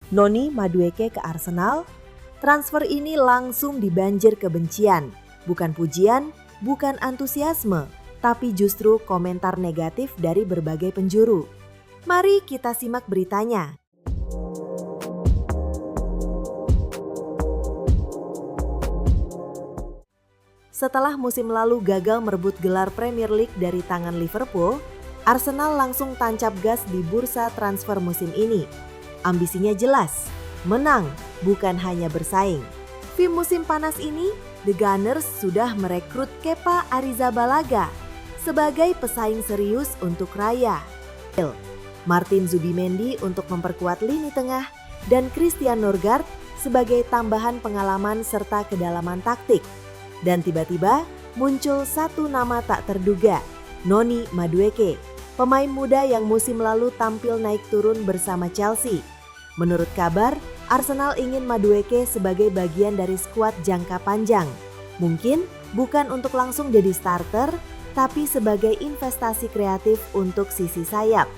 Noni Madueke ke Arsenal, transfer ini langsung dibanjir kebencian, bukan pujian, bukan antusiasme, tapi justru komentar negatif dari berbagai penjuru. Mari kita simak beritanya. Setelah musim lalu gagal merebut gelar Premier League dari tangan Liverpool, Arsenal langsung tancap gas di bursa transfer musim ini. Ambisinya jelas, menang, bukan hanya bersaing. Di musim panas ini, The Gunners sudah merekrut Kepa Arrizabalaga sebagai pesaing serius untuk Raya, Martin Zubimendi untuk memperkuat lini tengah, dan Christian Norgard sebagai tambahan pengalaman serta kedalaman taktik. Dan tiba-tiba muncul satu nama tak terduga, Noni Madueke, pemain muda yang musim lalu tampil naik turun bersama Chelsea. Menurut kabar, Arsenal ingin Madueke sebagai bagian dari skuad jangka panjang. Mungkin bukan untuk langsung jadi starter, tapi sebagai investasi kreatif untuk sisi sayap.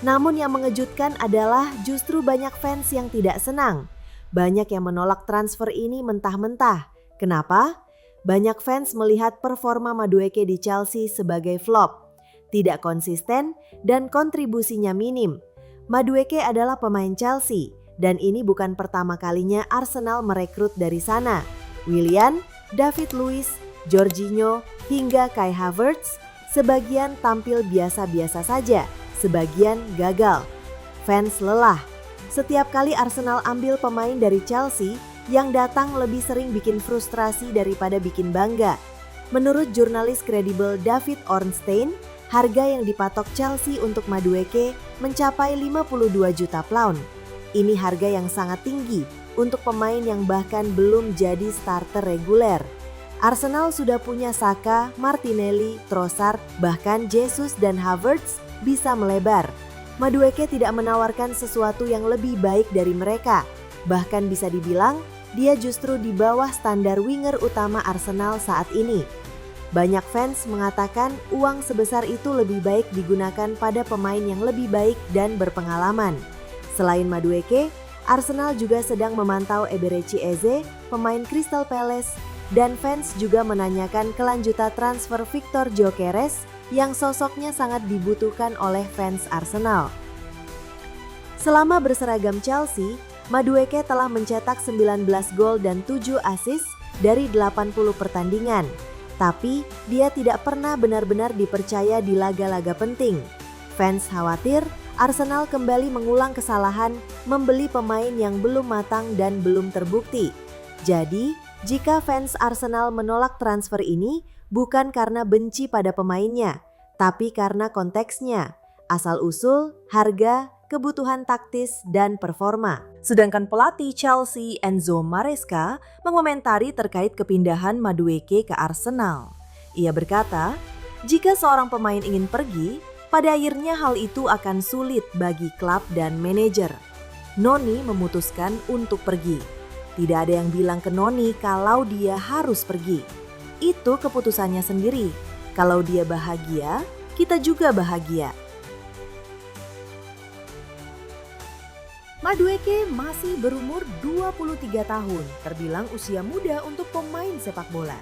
Namun yang mengejutkan adalah justru banyak fans yang tidak senang. Banyak yang menolak transfer ini mentah-mentah. Kenapa? Banyak fans melihat performa Madueke di Chelsea sebagai flop, tidak konsisten dan kontribusinya minim. Madueke adalah pemain Chelsea dan ini bukan pertama kalinya Arsenal merekrut dari sana. Willian, David Luiz, Jorginho hingga Kai Havertz sebagian tampil biasa-biasa saja, sebagian gagal. Fans lelah. Setiap kali Arsenal ambil pemain dari Chelsea, yang datang lebih sering bikin frustrasi daripada bikin bangga. Menurut jurnalis kredibel David Ornstein, harga yang dipatok Chelsea untuk Madueke mencapai 52 juta pound. Ini harga yang sangat tinggi untuk pemain yang bahkan belum jadi starter reguler. Arsenal sudah punya Saka, Martinelli, Trossard, bahkan Jesus dan Havertz bisa melebar. Madueke tidak menawarkan sesuatu yang lebih baik dari mereka. Bahkan bisa dibilang, dia justru di bawah standar winger utama Arsenal saat ini. Banyak fans mengatakan uang sebesar itu lebih baik digunakan pada pemain yang lebih baik dan berpengalaman. Selain Madueke, Arsenal juga sedang memantau Eberechi Eze, pemain Crystal Palace, dan fans juga menanyakan kelanjutan transfer Victor Gyökeres yang sosoknya sangat dibutuhkan oleh fans Arsenal. Selama berseragam Chelsea, Madueke telah mencetak 19 gol dan 7 assist dari 80 pertandingan. Tapi dia tidak pernah benar-benar dipercaya di laga-laga penting. Fans khawatir Arsenal kembali mengulang kesalahan membeli pemain yang belum matang dan belum terbukti. Jadi, jika fans Arsenal menolak transfer ini bukan karena benci pada pemainnya, tapi karena konteksnya, asal-usul, harga, kebutuhan taktis, dan performa. Sedangkan pelatih Chelsea Enzo Maresca mengomentari terkait kepindahan Madueke ke Arsenal. Ia berkata, jika seorang pemain ingin pergi, pada akhirnya hal itu akan sulit bagi klub dan manajer. Noni memutuskan untuk pergi. Tidak ada yang bilang ke Noni kalau dia harus pergi. Itu keputusannya sendiri. Kalau dia bahagia, kita juga bahagia. Madueke masih berumur 23 tahun, terbilang usia muda untuk pemain sepak bola.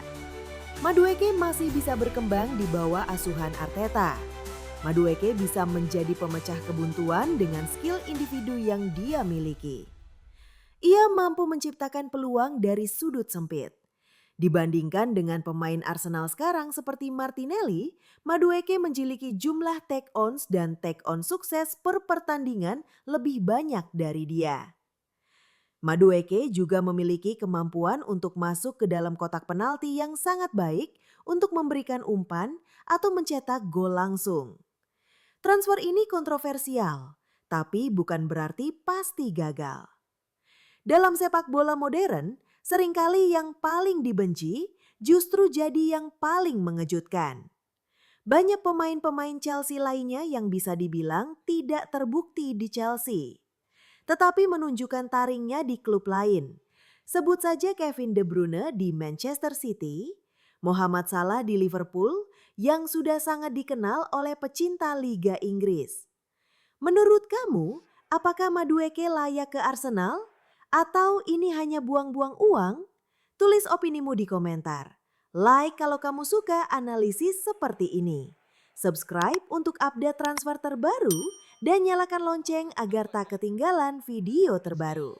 Madueke masih bisa berkembang di bawah asuhan Arteta. Madueke bisa menjadi pemecah kebuntuan dengan skill individu yang dia miliki. Ia mampu menciptakan peluang dari sudut sempit. Dibandingkan dengan pemain Arsenal sekarang seperti Martinelli, Madueke menjiliki jumlah take-ons dan take-on sukses per pertandingan lebih banyak dari dia. Madueke juga memiliki kemampuan untuk masuk ke dalam kotak penalti yang sangat baik untuk memberikan umpan atau mencetak gol langsung. Transfer ini kontroversial, tapi bukan berarti pasti gagal. Dalam sepak bola modern, seringkali yang paling dibenci justru jadi yang paling mengejutkan. Banyak pemain-pemain Chelsea lainnya yang bisa dibilang tidak terbukti di Chelsea, tetapi menunjukkan taringnya di klub lain. Sebut saja Kevin De Bruyne di Manchester City, Mohamed Salah di Liverpool yang sudah sangat dikenal oleh pecinta Liga Inggris. Menurut kamu, Apakah Madueke layak ke Arsenal? Atau ini hanya buang-buang uang? Tulis opinimu di komentar. Like kalau kamu suka analisis seperti ini. Subscribe untuk update transfer terbaru dan nyalakan lonceng agar tak ketinggalan video terbaru.